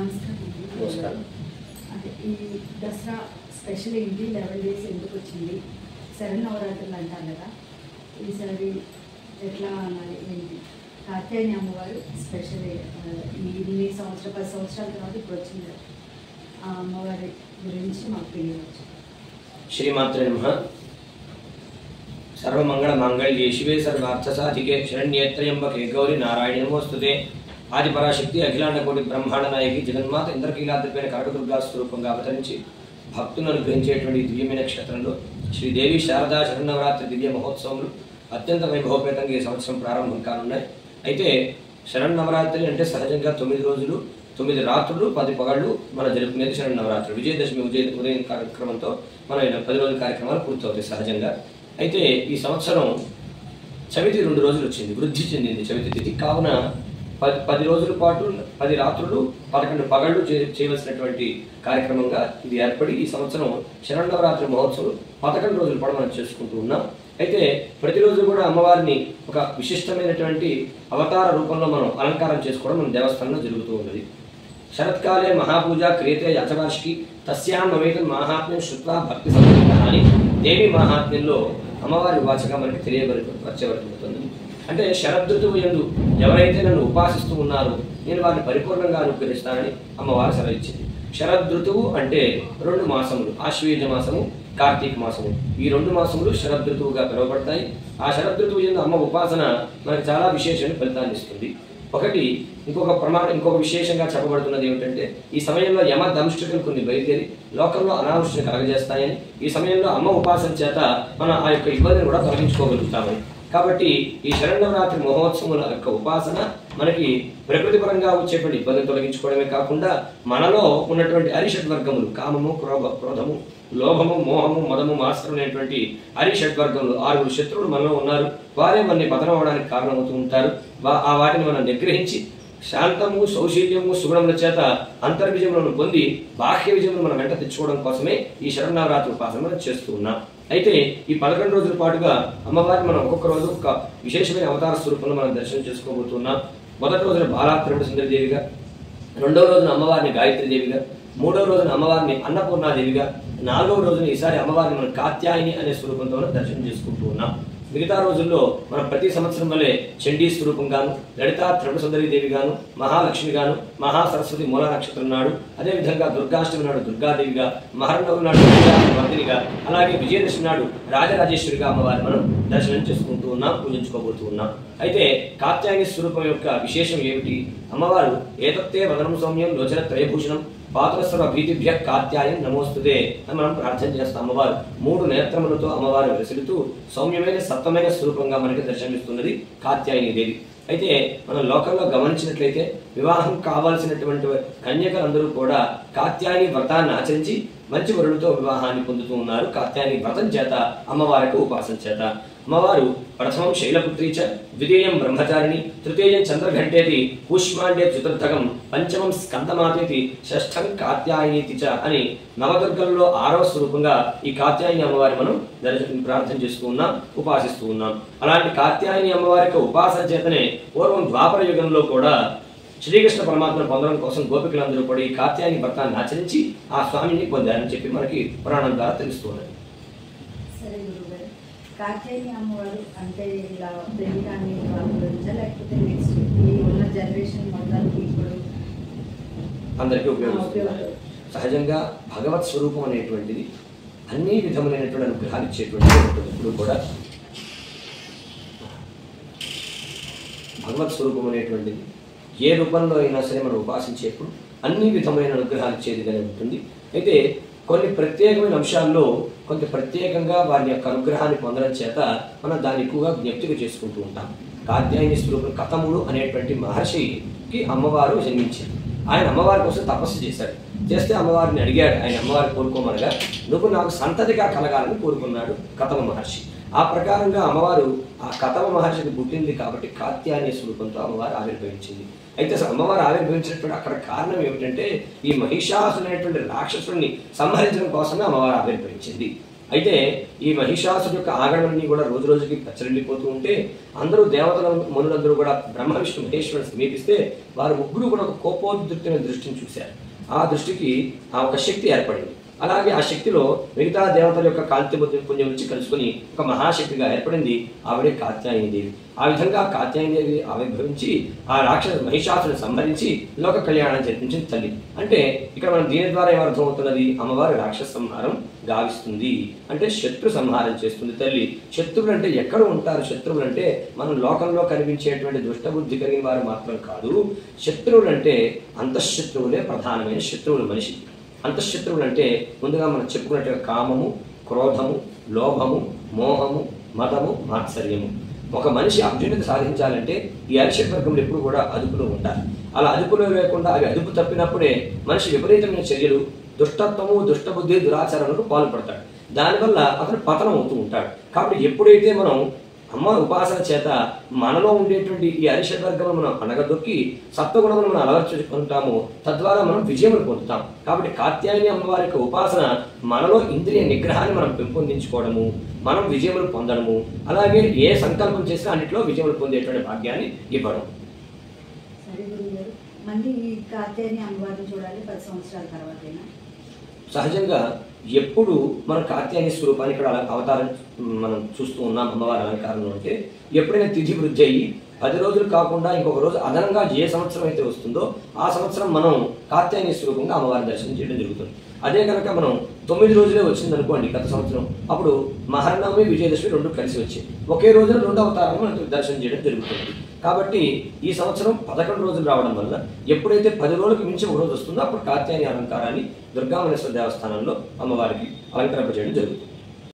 నమస్కారం. అంటే ఈ దసరా స్పెషల్ ఏంటి, 11 days ఎందుకు వచ్చింది, శరన్నవరాత్రులు అంటారు కదా, ఈసారి ఎట్లా అన్నది ఏంటి, కాత్యాయని అమ్మవారు స్పెషల్ ఇన్ని సంవత్సరాలు 10 సంవత్సరాల తర్వాత ఇప్పుడు వచ్చింది, ఆ అమ్మవారి గురించి మాకు తెలియవచ్చు. శ్రీమాత్రే నమః. సర్వమంగళ మాంగళ్యే శివే సర్వార్థసాధికే శరణ్యేత్రయంబకే గౌరీ నారాయణి నమోస్తుతే. ఆదిపరాశక్తి అఖిలాండ కోటి బ్రహ్మాండ నాయకి జగన్మాత ఇంద్రకీలాద్రిపైన కనకదుర్గా స్వరూపంగా అవతరించి భక్తులను అనుగ్రహించేటువంటి దివ్యమైన నక్షత్రంలో శ్రీదేవి శారదా శరన్నవరాత్రి దివ్య మహోత్సవములు అత్యంత వైభవపేతంగా ఈ సంవత్సరం ప్రారంభం కానున్నాయి. అయితే శరన్నవరాత్రి అంటే సహజంగా 9 రోజులు 9 రాత్రులు 10 పగళ్ళు మనం జరుపుకునేది శరన్నవరాత్రి. విజయదశమి ఉదయం కార్యక్రమంతో మనం 10 రోజుల కార్యక్రమాలు పూర్తవుతాయి సహజంగా. అయితే ఈ సంవత్సరం చవితి 2 రోజులు వచ్చింది, వృద్ధి చెందింది చవితి తిథి. కావున 10 రోజుల పాటు 10 రాత్రులు 11 పగళ్ళు చేయవలసినటువంటి కార్యక్రమంగా ఇది ఏర్పడి ఈ సంవత్సరం శరన్నవరాత్రి మహోత్సవం 11 రోజుల పాటు మనం చేసుకుంటూ ఉన్నాం. అయితే ప్రతిరోజు కూడా అమ్మవారిని ఒక విశిష్టమైనటువంటి అవతార రూపంలో మనం అలంకారం చేసుకోవడం మన దేవస్థానంలో జరుగుతూ ఉన్నది. శరత్కాలే మహాపూజ క్రియతే యాచవార్షికి తస్యాం నవేతం మహాత్మ్యం శృత్వా భక్తి సంబంధ అని దేవి మహాత్మ్యంలో అమ్మవారి వాచగా మనకి తెలియబడుతుంది. అంటే శరదృతువు యందు ఎవరైతే నన్ను ఉపాసిస్తూ ఉన్నారో నేను వారిని పరిపూర్ణంగా అనుగ్రహిస్తానని అమ్మవారు సెలవిచ్చింది. శరదృతువు అంటే 2 మాసములు, ఆశ్వయుజ మాసము, కార్తీక మాసము. ఈ 2 మాసములు శరదృతువుగా పిలువబడతాయి. ఆ శరదృతువు యందు అమ్మ ఉపాసన మనకి చాలా విశేషమైన ఫలితాన్ని ఇస్తుంది. ఇంకొక విశేషంగా చెప్పబడుతున్నది ఏమిటంటే ఈ సమయంలో యమ దంష్టికలు కొన్ని బయలుదేరి లోకంలో అనావృష్టిని కలగజేస్తాయని, ఈ సమయంలో అమ్మ ఉపాసన చేత మనం ఆ యొక్క ఇబ్బందిని కూడా తొలగించుకోగలుగుతామని. కాబట్టి ఈ శరన్నవరాత్రి మహోత్సవముల యొక్క ఉపాసన మనకి ప్రకృతి పరంగా వచ్చేటువంటి ఇబ్బందిని తొలగించుకోవడమే కాకుండా మనలో ఉన్నటువంటి అరిషడ్వర్గములు కామము, క్రోధము, లోభము, మోహము, మదము, మాత్సరం అనేటువంటి అరిషడ్వర్గములు 6 శత్రువులు మనలో ఉన్నారు. వారే మనని పతనం అవడానికి కారణమవుతూ ఉంటారు. ఆ వాటిని మనం నిగ్రహించి శాంతము, సౌశీల్యము, సుగుణముల చేత అంతర్విజయములను పొంది బాహ్య విజయమును మనం వెంట తెచ్చుకోవడం కోసమే ఈ శరన్నవరాత్రి ఉపాసన మనం చేస్తూ ఉన్నాం. అయితే ఈ 11 రోజుల పాటుగా అమ్మవారిని మనం ఒక్కొక్క రోజు ఒక విశేషమైన అవతార స్వరూపంలో మనం దర్శనం చేసుకోబోతున్నాం. మొదటి రోజున బాలా త్రిపుర సుందరి దేవిగా, 2వ రోజున అమ్మవారిని గాయత్రి దేవిగా, 3వ రోజున అమ్మవారిని అన్నపూర్ణాదేవిగా, 4వ రోజున ఈసారి అమ్మవారిని మనం కాత్యాయని అనే స్వరూపంతో దర్శనం చేసుకుంటూ ఉన్నాం. మిగతా రోజుల్లో మనం ప్రతి సంవత్సరం వల్లే చండీ స్వరూపంగాను, లలితా త్రిపుర సుందరి దేవిగాను, మహాలక్ష్మి గాను, మహాసరస్వతి మూల నక్షత్రం నాడు, అదేవిధంగా దుర్గాష్టమి నాడు దుర్గాదేవిగా, మహర్నవమి నాడు వర్ధినిగా, అలాగే విజయదశమి నాడు రాజరాజేశ్వరిగా అమ్మవారిని మనం దర్శనం చేసుకుంటూ ఉన్నాం, పూజించుకోబోతూ ఉన్నాం. అయితే కాత్యాయని స్వరూపం యొక్క విశేషం ఏమిటి? అమ్మవారు ఏతత్తే వదనం సౌమ్యం లోచన త్రయభూషణం పాత్రస్వర భీతిభ్య కాత్యాయని నమోస్తుతే అని మనం ప్రార్థన చేస్తాం. అమ్మవారు 3 నేత్రములతో అమ్మవారు వెసులుతూ సౌమ్యమైన సత్వమైన స్వరూపంగా మనకి దర్శనమిస్తున్నది కాత్యాయని దేవి. అయితే మనం లోకంలో గమనించినట్లయితే వివాహం కావాల్సినటువంటి కన్యకలందరూ కూడా కాత్యాయని వ్రతాన్ని ఆచరించి మంచి వరుడితో వివాహాన్ని పొందుతూ ఉన్నారు. కాత్యాయని వ్రతం చేత, అమ్మవారికి ఉపాసన చేత. అమ్మవారు ప్రథమం శైలపుత్రీ చ, ద్వితీయం బ్రహ్మచారిణి, తృతీయం చంద్రఘంటేతి, కూష్మాండే చతుర్థకం, పంచమం స్కందమాతేతి, షష్ఠం కాత్యాయనీతి చ అని నవదుర్గంలో 6వ స్వరూపంగా ఈ కాత్యాయని అమ్మవారి మనం ప్రార్థన చేస్తూ ఉన్నాం, ఉపాసిస్తూ ఉన్నాం. అలాంటి కాత్యాయని అమ్మవారికి ఉపాసన చేతనే పూర్వం ద్వాపర యుగంలో కూడా శ్రీకృష్ణ పరమాత్మను పొందడం కోసం గోపికలందరూ కూడా ఈ కాత్యాయని వ్రతాన్ని ఆచరించి ఆ స్వామిని పొందారని చెప్పి మనకి పురాణం ద్వారా తెలుస్తున్నది. సరే గురుగారు, కాత్యాయని అమ్మవారు అంటే ఇలా పెళ్ళికాని గురించా, లేకపోతే నెక్స్ట్ ఈ ఉన్న జనరేషన్ మొత్తానికి ఇప్పుడు అందరికీ ఉపయోగిస్తుంది. సహజంగా భగవత్ స్వరూపం అనేటువంటిది అన్ని విధములైనటువంటి అనుగ్రహాలు ఇచ్చేటువంటిది. ఇప్పుడు కూడా భగవత్ స్వరూపం అనేటువంటిది ఏ రూపంలో అయినా సరే మనం ఉపాసించేప్పుడు అన్ని విధమైన అనుగ్రహాలు ఇచ్చేదిగానే ఉంటుంది. అయితే కొన్ని ప్రత్యేకమైన అంశాల్లో కొంత ప్రత్యేకంగా వారి యొక్క అనుగ్రహాన్ని పొందడం చేత మనం దాన్ని ఎక్కువగా జ్ఞప్తిగా చేసుకుంటూ ఉంటాం. కాత్యాయని స్వరూపం కథముడు అనేటువంటి మహర్షికి అమ్మవారు జన్మించింది. ఆయన అమ్మవారి కోసం తపస్సు చేశాడు. చేస్తే అమ్మవారిని అడిగాడు, ఆయన అమ్మవారిని కోరుకోమనగా నువ్వు నాకు సంతతిగా కలగాలని కోరుకున్నాడు కథమ మహర్షి. ఆ ప్రకారంగా అమ్మవారు ఆ కథమ మహర్షికి పుట్టింది కాబట్టి కాత్యాయని స్వరూపంతో అమ్మవారు ఆవిర్భవించింది. అయితే అమ్మవారు ఆవిర్భవించినటువంటి అక్కడ కారణం ఏమిటంటే ఈ మహిషాసురు అనేటువంటి రాక్షసుడిని సంహరించడం కోసమే అమ్మవారు ఆవిర్భవించింది. అయితే ఈ మహిషాసుడి యొక్క ఆగమనాన్ని కూడా రోజు రోజుకి పచ్చరిల్లిపోతూ ఉంటే అందరూ దేవతల మునులందరూ కూడా బ్రహ్మ విష్ణు మహేశ్వరుని సమీపిస్తే వారు ముగ్గురు కూడా ఒక కోపోద్రిక్తమైన దృష్టిని చూశారు. ఆ దృష్టికి ఆ ఒక శక్తి ఏర్పడింది. అలాగే ఆ శక్తిలో మిగతా దేవతల యొక్క కాంతి పుణ్యం నుంచి కలుసుకొని ఒక మహాశక్తిగా ఏర్పడింది. ఆవిడే కాత్యాయని దేవి. ఆ విధంగా కాత్యాయని దేవి ఆవిర్భవించి ఆ రాక్షస మహిషాసుని సంహరించి లోక కళ్యాణం జరిపించిన తల్లి. అంటే ఇక్కడ మనం దీని ద్వారా ఏమర్థమవుతున్నది? అమ్మవారు రాక్షస సంహారం గావిస్తుంది, అంటే శత్రు సంహారం చేస్తుంది తల్లి. శత్రువులు అంటే ఎక్కడ ఉంటారు? శత్రువులు అంటే మనం లోకంలో కనిపించేటువంటి దుష్టబుద్ధి కలిగిన వారు మాత్రం కాదు. శత్రువులు అంటే అంతఃశత్రువులే ప్రధానమైన శత్రువులు మనిషికి. అంతఃశత్రువులు అంటే ముందుగా మనం చెప్పుకున్నట్టుగా కామము, క్రోధము, లోభము, మోహము, మదము, మాత్సర్యము. ఒక మనిషి అభ్యున్నతి సాధించాలంటే ఈ అరిషడ్ వర్గములు ఎప్పుడు కూడా అదుపులో ఉంటారు. అలా అదుపులో లేకుండా అవి అదుపు తప్పినప్పుడే మనిషి విపరీతమైన చర్యలు, దుష్టత్వము, దుష్టబుద్ధి, దురాచారాలకు పాల్పడతాడు. దానివల్ల అతను పతనం అవుతూ ఉంటాడు. కాబట్టి ఎప్పుడైతే మనం అమ్మ ఉపాసన చేత మనలో ఉండేటువంటి ఈ అరిషడ్ వర్గమును మనం అనగదొక్కి సత్వగుణమును మనం అలవర్చుకుంటాము, తద్వారా మనం విజయములు పొందుతాం. కాబట్టి కాత్యాయని అమ్మవారి యొక్క ఉపాసన మనలో ఇంద్రియ నిగ్రహాన్ని మనం పెంపొందించుకోవడము, మనం విజయములు పొందడము, అలాగే ఏ సంకల్పం చేసినా అన్నింటిలో విజయములు పొందేటువంటి భాగ్యాన్ని ఇవ్వడం. సరే గురుగారు, మళ్ళీ ఈ కాత్యాయని అమ్మవారిని చూడాలి 10 సంవత్సరాల తర్వాతైనా? సహజంగా ఎప్పుడు మనం కాత్యాయని స్వరూపాన్ని ఇక్కడ అవతారం మనం చూస్తూ ఉన్నాం అమ్మవారి అలంకారంలో అంటే ఎప్పుడైనా తిథి వృద్ధి అయ్యి 10 రోజులు కాకుండా ఇంకొక రోజు అదనంగా ఏ సంవత్సరం అయితే వస్తుందో ఆ సంవత్సరం మనం కాత్యాయని స్వరూపంగా అమ్మవారి దర్శనం చేయడం జరుగుతుంది. అదే కనుక మనం 9 రోజులే వచ్చింది అనుకోండి గత సంవత్సరం, అప్పుడు మహర్నవమి, విజయదశమి రెండు కలిసి వచ్చాయి. ఒకే రోజున 2వ అవతారం మనం దర్శనం చేయడం జరుగుతుంది. కాబట్టి ఈ సంవత్సరం 11 రోజులు రావడం వల్ల ఎప్పుడైతే 10 రోజులకు మించి ఒక రోజు వస్తుందో అప్పుడు కాత్యాయని అలంకారాన్ని దుర్గామణేశ్వర దేవస్థానంలో అమ్మవారికి అలంకరింపజేయడం జరుగుతుంది.